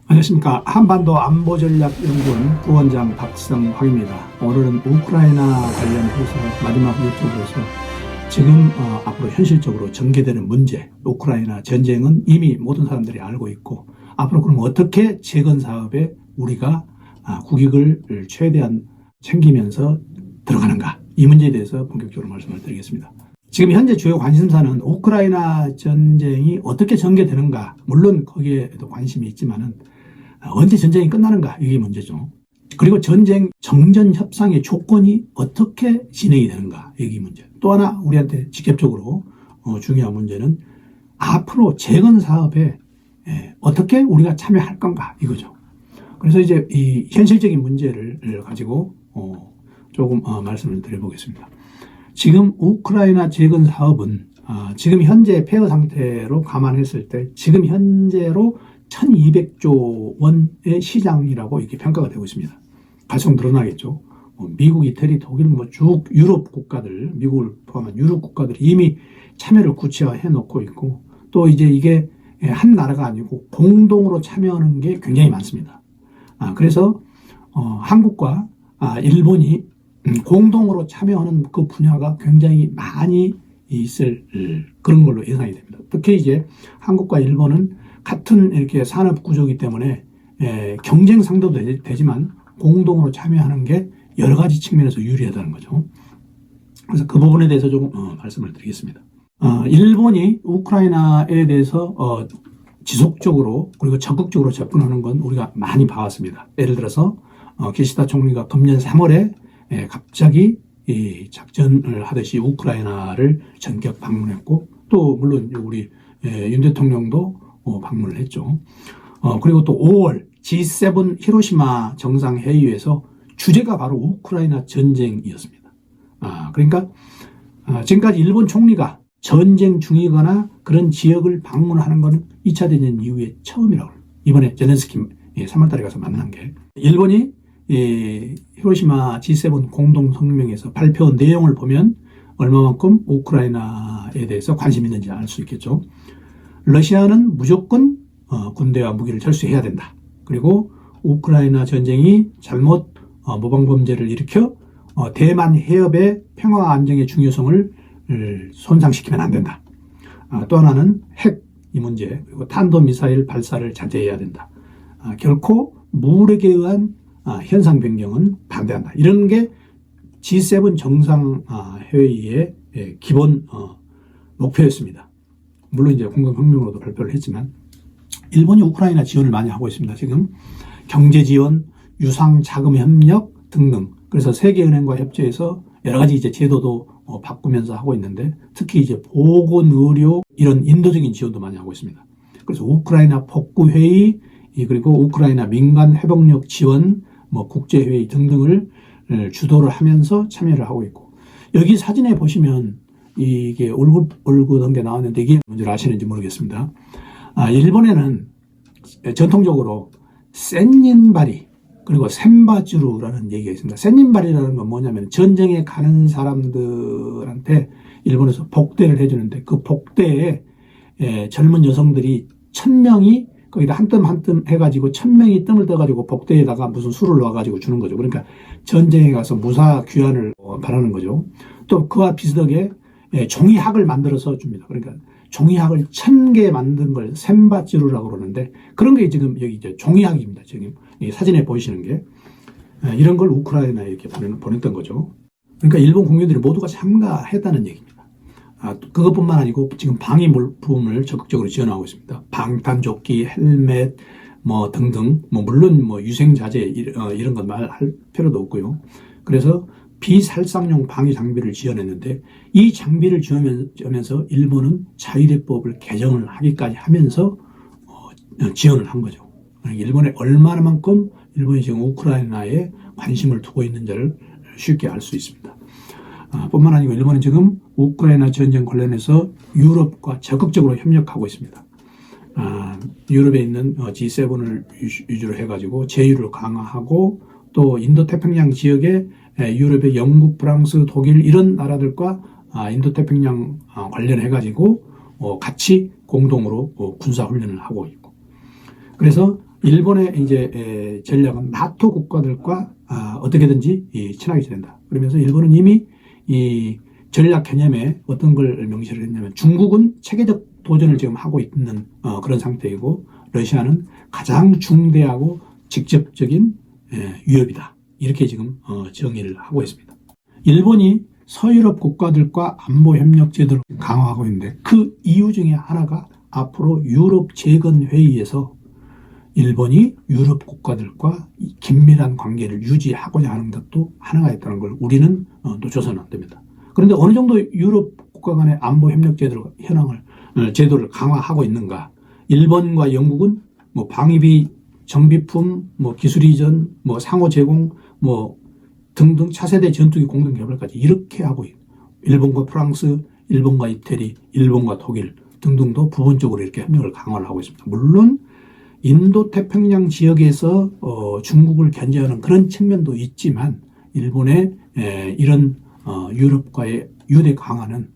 안녕하십니까. 한반도 안보전략연구원 부원장 박성황입니다. 오늘은 우크라이나 관련해서 마지막 유튜브에서 지금 앞으로 현실적으로 전개되는 문제, 우크라이나 전쟁은 이미 모든 사람들이 알고 있고, 앞으로 그럼 어떻게 재건 사업에 우리가 국익을 최대한 챙기면서 들어가는가, 이 문제에 대해서 본격적으로 말씀을 드리겠습니다. 지금 현재 주요 관심사는 우크라이나 전쟁이 어떻게 전개되는가, 물론 거기에도 관심이 있지만은 언제 전쟁이 끝나는가, 이게 문제죠. 그리고 전쟁 정전 협상의 조건이 어떻게 진행이 되는가, 이게 문제. 또 하나 우리한테 직접적으로 중요한 문제는 앞으로 재건 사업에 어떻게 우리가 참여할 건가, 이거죠. 그래서 이제 이 현실적인 문제를 가지고 조금 말씀을 드려보겠습니다. 지금 우크라이나 재건 사업은 지금 현재 폐허 상태로 감안했을 때 지금 현재로 1200조 원의 시장이라고 이렇게 평가가 되고 있습니다. 갈수록 늘어나겠죠. 미국, 이태리, 독일, 쭉 유럽 국가들, 미국을 포함한 유럽 국가들이 이미 참여를 구체화해 놓고 있고, 또 이제 이게 한 나라가 아니고 공동으로 참여하는 게 굉장히 많습니다. 그래서 한국과 일본이 공동으로 참여하는 그 분야가 굉장히 많이 있을 그런 걸로 예상이 됩니다. 특히 이제 한국과 일본은 같은 이렇게 산업 구조이기 때문에 경쟁 상대도 되지만 공동으로 참여하는 게 여러 가지 측면에서 유리하다는 거죠. 그래서 그 부분에 대해서 조금 말씀을 드리겠습니다. 일본이 우크라이나에 대해서 지속적으로 그리고 적극적으로 접근하는 건 우리가 많이 봐왔습니다. 예를 들어서 기시다 총리가 금년 3월에 갑자기 이 작전을 하듯이 우크라이나를 전격 방문했고, 또 물론 우리 윤 대통령도 방문을 했죠. 그리고 또 5월 G7 히로시마 정상회의에서 주제가 바로 우크라이나 전쟁이었습니다. 그러니까 지금까지 일본 총리가 전쟁 중이거나 그런 지역을 방문하는 것은 2차 대전 이후에 처음이라고 해요. 이번에 젤렌스키 3월달에 가서 만난 게, 일본이 히로시마 G7 공동성명에서 발표한 내용을 보면 얼마만큼 우크라이나에 대해서 관심이 있는지 알 수 있겠죠. 러시아는 무조건 군대와 무기를 철수해야 된다. 그리고 우크라이나 전쟁이 잘못 모방범죄를 일으켜 대만 해협의 평화와 안정의 중요성을 손상시키면 안 된다. 또 하나는 핵 이 문제, 그리고 탄도미사일 발사를 자제해야 된다. 결코 무력에 의한 현상 변경은 반대한다. 이런 게 G7 정상회의의 기본 목표였습니다. 물론 이제 공동성명으로도 발표를 했지만, 일본이 우크라이나 지원을 많이 하고 있습니다. 지금 경제 지원, 유상 자금 협력 등등. 그래서 세계은행과 협조해서 여러 가지 이제 제도도 바꾸면서 하고 있는데, 특히 이제 보건, 의료 이런 인도적인 지원도 많이 하고 있습니다. 그래서 우크라이나 복구 회의, 그리고 우크라이나 민간 회복력 지원, 국제회의 등등을 주도를 하면서 참여를 하고 있고, 여기 사진에 보시면 이게 얼굴한 게 나왔는데 이게 뭔지 아시는지 모르겠습니다. 일본에는 전통적으로 센닌바리 그리고 센바주루라는 얘기가 있습니다. 센닌바리라는 건 뭐냐면 전쟁에 가는 사람들한테 일본에서 복대를 해주는데, 그 복대에 젊은 여성들이 1000명이 거기다 한 뜸 한 뜸 해가지고 1000명이 뜸을 떠가지고 복대에다가 무슨 술을 넣어가지고 주는 거죠. 그러니까 전쟁에 가서 무사 귀환을 바라는 거죠. 또 그와 비슷하게 종이학을 만들어서 줍니다. 그러니까 종이학을 1000개 만든 걸 센바찌루라고 그러는데, 그런 게 지금 여기 이제 종이학입니다. 지금 이 사진에 보이시는 게 이런 걸 우크라이나에 이렇게 보냈던 거죠. 그러니까 일본 국민들이 모두가 참가했다는 얘기입니다. 그것뿐만 아니고 지금 방위 물품을 적극적으로 지원하고 있습니다. 방탄조끼, 헬멧, 등등, 물론 유생자재 이런 건 말할 필요도 없고요. 그래서 비살상용 방위 장비를 지원했는데, 이 장비를 지원하면서 일본은 자위대법을 개정을 하기까지 하면서 지원을 한 거죠. 일본에 얼마나만큼 일본이 지금 우크라이나에 관심을 두고 있는지를 쉽게 알 수 있습니다. 뿐만 아니고 일본은 지금 우크라이나 전쟁 관련해서 유럽과 적극적으로 협력하고 있습니다. 유럽에 있는 G7을 위주로 해가지고 제휴를 강화하고, 또 인도태평양 지역에 유럽의 영국, 프랑스, 독일 이런 나라들과 인도태평양 관련해가지고 같이 공동으로 군사훈련을 하고 있고, 그래서 일본의 이제 전략은 나토 국가들과 어떻게든지 친하게 지낸다. 그러면서 일본은 이미 이 전략 개념에 어떤 걸 명시를 했냐면 중국은 체계적 도전을 지금 하고 있는 그런 상태이고 러시아는 가장 중대하고 직접적인 위협이다. 이렇게 지금 정의를 하고 있습니다. 일본이 서유럽 국가들과 안보 협력 제도를 강화하고 있는데 그 이유 중에 하나가 앞으로 유럽 재건 회의에서 일본이 유럽 국가들과 긴밀한 관계를 유지하고자 하는 것도 하나가 있다는 걸 우리는 놓쳐서는 안 됩니다. 그런데 어느 정도 유럽 국가 간의 안보 협력 제도를 강화하고 있는가? 일본과 영국은 뭐 방위비, 정비품, 뭐 기술 이전, 뭐 상호 제공, 뭐 등등 차세대 전투기 공동 개발까지 이렇게 하고 있고 일본과 프랑스, 일본과 이태리, 일본과 독일 등등도 부분적으로 이렇게 협력을 강화를 하고 있습니다. 물론 인도 태평양 지역에서 중국을 견제하는 그런 측면도 있지만 일본의 이런 유럽과의 유대 강화는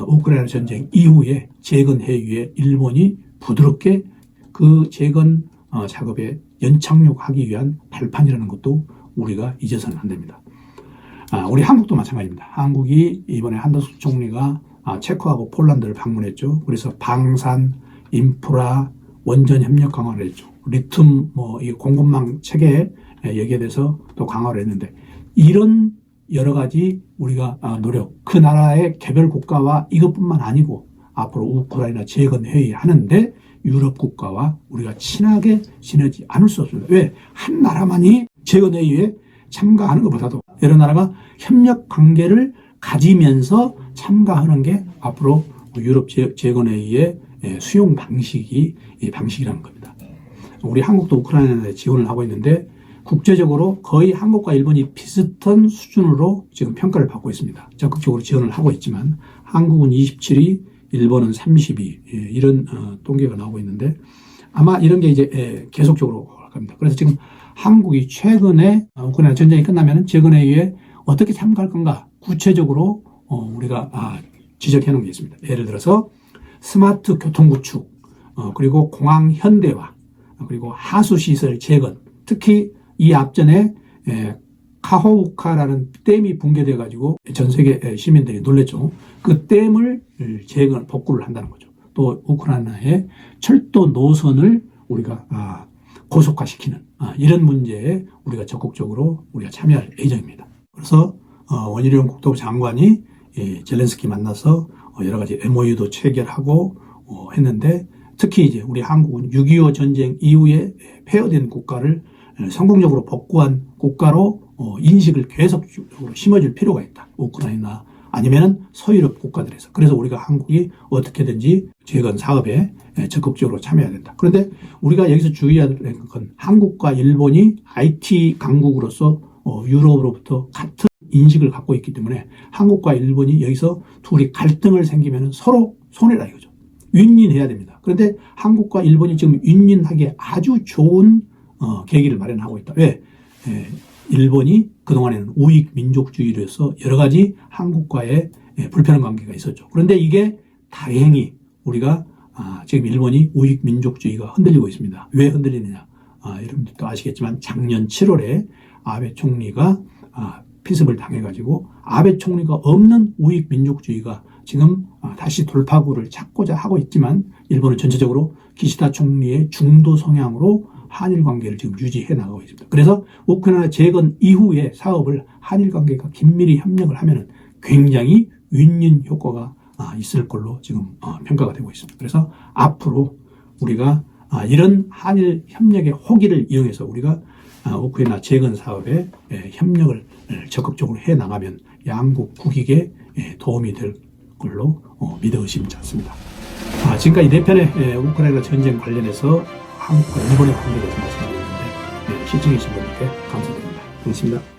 우크라이나 전쟁 이후에 재건 회의에 일본이 부드럽게 그 재건 작업에 연착륙하기 위한 발판이라는 것도 우리가 잊어서는 안 됩니다. 우리 한국도 마찬가지입니다. 한국이 이번에 한덕수 총리가 체코하고 폴란드를 방문했죠. 그래서 방산, 인프라, 원전 협력 강화를 했죠. 리튬, 이 공급망 체계 여기에 대해서 또 강화를 했는데 이런 여러 가지 우리가 노력, 그 나라의 개별 국가와 이것뿐만 아니고 앞으로 우크라이나 재건 회의 하는데 유럽 국가와 우리가 친하게 지내지 않을 수 없습니다. 왜? 한 나라만이 재건 회의에 참가하는 것보다도 여러 나라가 협력 관계를 가지면서 참가하는 게 앞으로 유럽 재건 회의의 수용 방식이라는 겁니다. 우리 한국도 우크라이나에 지원을 하고 있는데 국제적으로 거의 한국과 일본이 비슷한 수준으로 지금 평가를 받고 있습니다. 적극적으로 지원을 하고 있지만 한국은 27위, 일본은 32위 이런 통계가 나오고 있는데 아마 이런 게 이제 계속적으로 할 겁니다. 그래서 지금 한국이 최근에 우크라이나 전쟁이 끝나면 재건회의에 어떻게 참가할 건가 구체적으로 우리가 지적해 놓은 게 있습니다. 예를 들어서 스마트 교통 구축, 그리고 공항 현대화, 그리고 하수시설 재건, 특히 이 앞전에 카호우카라는 댐이 붕괴돼 가지고 전 세계 시민들이 놀랬죠. 그 댐을 재건, 복구를 한다는 거죠. 또 우크라이나의 철도 노선을 우리가 고속화시키는 이런 문제에 우리가 적극적으로 우리가 참여할 예정입니다. 그래서 원희룡 국토부 장관이 젤렌스키 만나서 여러 가지 MOU도 체결하고 했는데 특히 이제 우리 한국은 6.25 전쟁 이후에 폐허된 국가를 성공적으로 복구한 국가로 인식을 계속적으로 심어줄 필요가 있다. 우크라이나 아니면은 서유럽 국가들에서. 그래서 우리가 한국이 어떻게든지 재건 사업에 적극적으로 참여해야 된다. 그런데 우리가 여기서 주의해야 될 건 한국과 일본이 IT 강국으로서 유럽으로부터 같은 인식을 갖고 있기 때문에 한국과 일본이 여기서 둘이 갈등을 생기면 서로 손해라 이거죠. 윈윈해야 됩니다. 그런데 한국과 일본이 지금 윈윈하기에 아주 좋은 계기를 마련하고 있다. 왜? 일본이 그동안에는 우익 민족주의로서 여러 가지 한국과의 불편한 관계가 있었죠. 그런데 이게 다행히 우리가 지금 일본이 우익 민족주의가 흔들리고 있습니다. 왜 흔들리느냐? 여러분들도 아시겠지만 작년 7월에 아베 총리가 피습을 당해가지고 아베 총리가 없는 우익 민족주의가 지금 다시 돌파구를 찾고자 하고 있지만 일본은 전체적으로 기시다 총리의 중도 성향으로 한일 관계를 지금 유지해 나가고 있습니다. 그래서 우크라이나 재건 이후의 사업을 한일 관계가 긴밀히 협력을 하면은 굉장히 윈윈 효과가 있을 걸로 지금 평가가 되고 있습니다. 그래서 앞으로 우리가 이런 한일 협력의 호기를 이용해서 우리가 우크라이나 재건 사업에 협력을 적극적으로 해 나가면 양국 국익에 도움이 될 걸로 믿어 의심치 않습니다. 지금까지 4편의 우크라이나 전쟁 관련해서 한국과 일본의 관계에 대해서 말씀드렸는데 시청해주신 분들께 감사드립니다. 고맙습니다.